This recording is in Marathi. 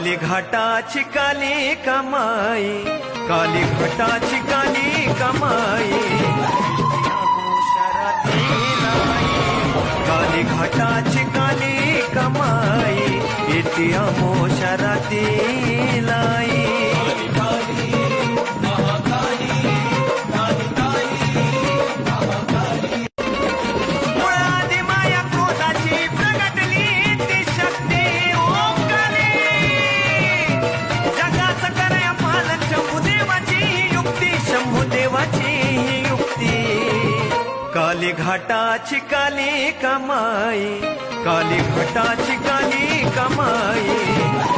काली घाटाची काली कमाई, काली घाटाची काली कमाई, काली घाटाची काली कमाई, येते अमोशराती लाई. मुळादी माया क्रोधाची प्रगटली ती शक्ती ओंकारे, जगाचं करया पालन शंभुदेवाची युक्ती, शंभुदेवाची युक्ती. काली घाटाची काली कमाई, काली घाटाची काली कमाई.